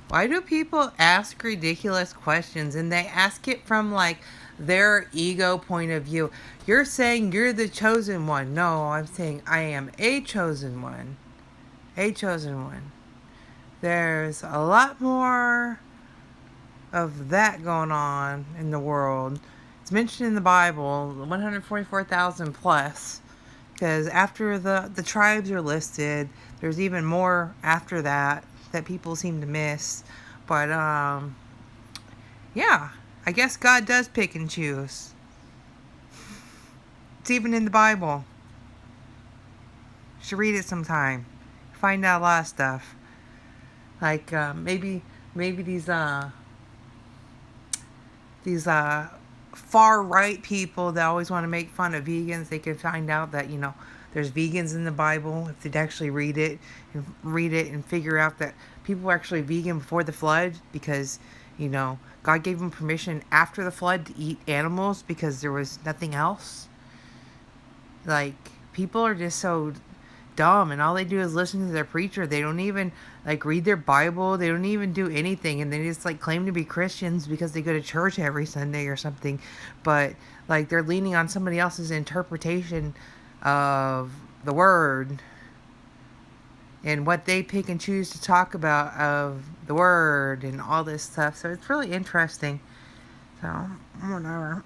Why do people ask ridiculous questions and they ask it from like their ego point of view? You're saying you're the chosen one. No, I'm saying I am a chosen one. A chosen one. There's a lot more of that going on in the world. It's mentioned in the Bible, 144,000 plus. Because after the tribes are listed, there's even more after that that people seem to miss. But yeah, I guess God does pick and choose. It's even in the Bible. You should read it sometime. Find out a lot of stuff. Like maybe these far right people that always want to make fun of vegans, they can find out that there's vegans in the Bible if they'd actually read it and figure out that people were actually vegan before the flood because God gave them permission after the flood to eat animals because there was nothing else. Like, people are just so dumb, and all they do is listen to their preacher. They don't even like read their Bible. They don't even do anything, and they just like claim to be Christians because they go to church every Sunday or something. But like, they're leaning on somebody else's interpretation of the word and what they pick and choose to talk about of the word and all this stuff. So it's really interesting. So whatever.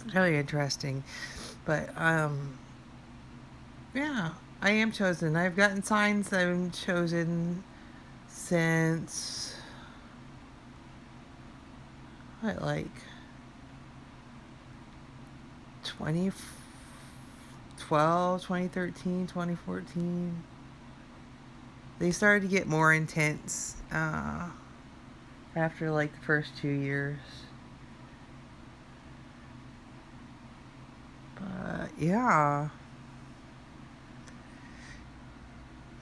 It's really interesting. But yeah, I am chosen. I've gotten signs that I'm chosen since what, like 2012, 2013, 2014. They started to get more intense after like the first 2 years. But yeah,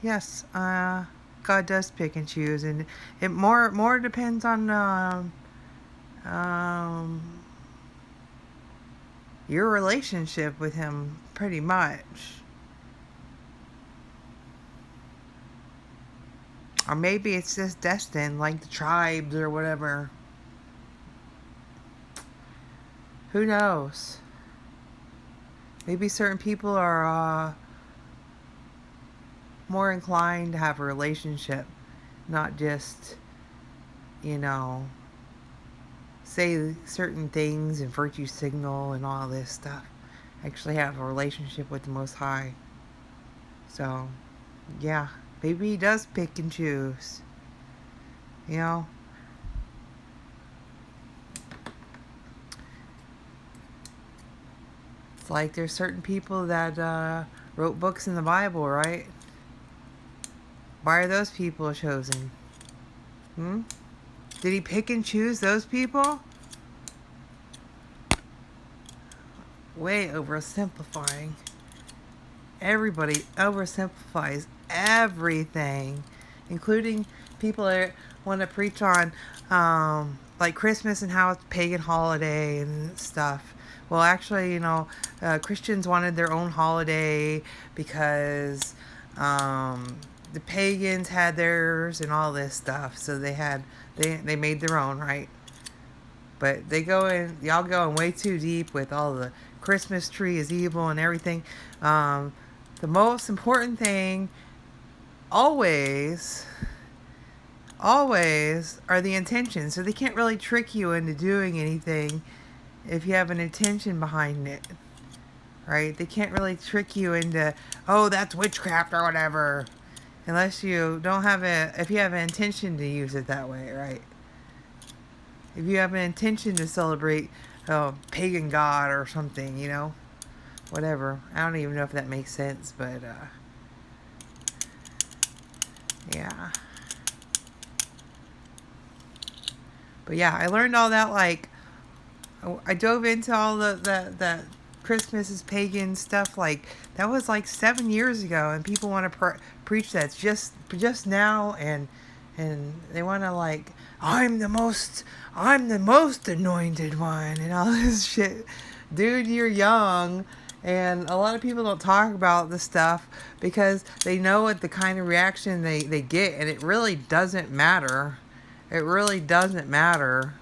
yes, God does pick and choose, and it more depends on um, your relationship with Him, pretty much. Or maybe it's just destined, like the tribes or whatever. Who knows? Maybe certain people are more inclined to have a relationship, not just, you know, say certain things and virtue signal and all this stuff. Actually have a relationship with the Most High. So, yeah, maybe He does pick and choose. You know? It's like there's certain people that wrote books in the Bible, right? Why are those people chosen? Hmm? Did He pick and choose those people? Way oversimplifying. Everybody oversimplifies everything, including people that want to preach on like Christmas and how it's a pagan holiday and stuff. Well, actually, Christians wanted their own holiday because the pagans had theirs and all this stuff, so they made their own, right? But y'all go in way too deep with all the Christmas tree is evil and everything. Um, the most important thing always, always are the intentions. So they can't really trick you into doing anything if you have an intention behind it, right? They can't really trick you into, oh, that's witchcraft or whatever, unless if you have an intention to use it that way, right? If you have an intention to celebrate a pagan god or something, whatever. I don't even know if that makes sense, but yeah. But yeah, I learned all that. Like, I dove into all the Christmas is pagan stuff. Like, that was like 7 years ago, and people want to preach that just now, and they want to like, I'm the most anointed one, and all this shit. Dude, you're young, And a lot of people don't talk about this stuff because they know what the kind of reaction they get, and it really doesn't matter. It really doesn't matter.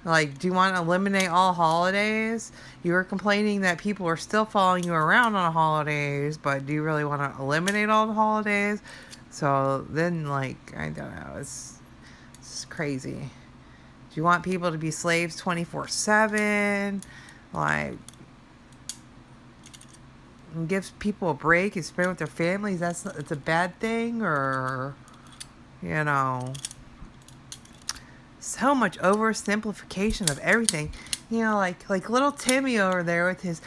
Like, do you want to eliminate all holidays? You were complaining that people are still following you around on holidays, but do you really want to eliminate all the holidays? So then, like, I don't know. It's crazy. Do you want people to be slaves 24/7? Like, and gives people a break and spend with their families? It's a bad thing, or you know, so much oversimplification of everything. You know, like little Timmy over there with his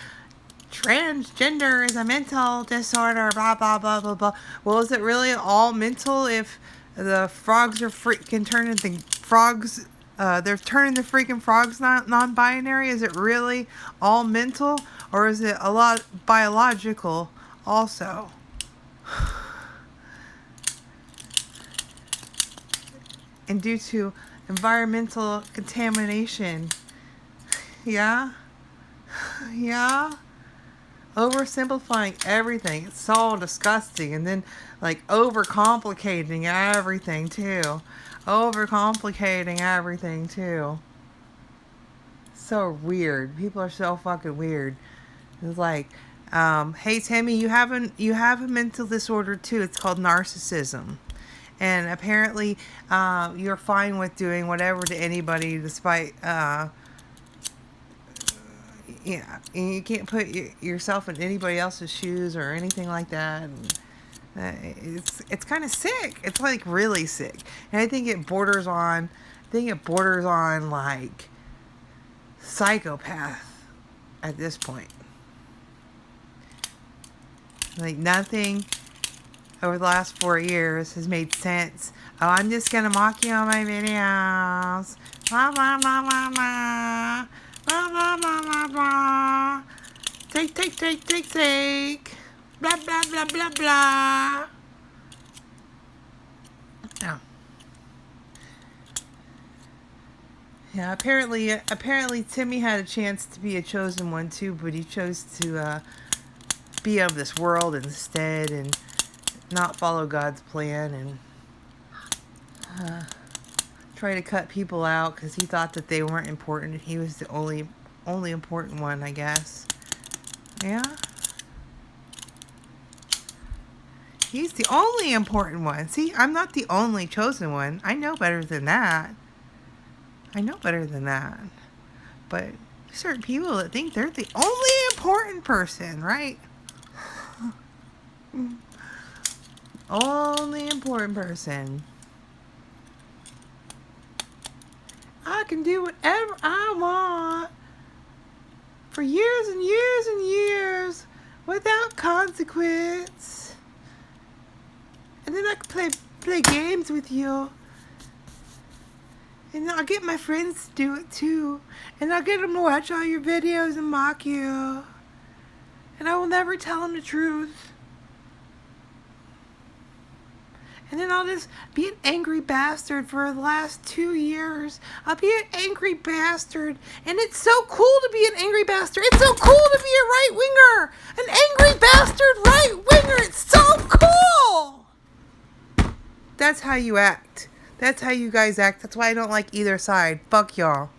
transgender is a mental disorder, blah blah blah blah blah. Well, is it really all mental if the frogs are freaking turning the frogs? They're turning the freaking frogs non-binary. Is it really all mental, or is it a lot biological also? And due to environmental contamination, yeah, yeah. Oversimplifying everything. It's so disgusting. And then, like, overcomplicating everything, too. Overcomplicating everything, too. So weird. People are so fucking weird. It's like, hey, Timmy, you have a mental disorder, too. It's called narcissism. And apparently, you're fine with doing whatever to anybody despite, yeah, and you can't put yourself in anybody else's shoes or anything like that. And, it's kind of sick. It's like really sick, and I think it borders on, like psychopath at this point. Like nothing over the last 4 years has made sense. Oh, I'm just gonna mock you on my videos. Blah blah blah blah blah. Blah, blah, blah, blah, blah. Take. Blah, blah, blah, blah, blah. Oh. Yeah, apparently Timmy had a chance to be a chosen one too, but he chose to be of this world instead and not follow God's plan and try to cut people out because he thought that they weren't important and he was the only important one, I guess. Yeah. He's the only important one. See, I'm not the only chosen one. I know better than that. But certain people that think they're the only important person, right? Only important person. I can do whatever I want for years and years and years without consequence. And then I can play games with you. And I'll get my friends to do it too. And I'll get them to watch all your videos and mock you. And I will never tell them the truth. And then I'll just be an angry bastard for the last 2 years. I'll be an angry bastard. And it's so cool to be an angry bastard. It's so cool to be a right-winger. An angry bastard right-winger. It's so cool. That's how you act. That's how you guys act. That's why I don't like either side. Fuck y'all.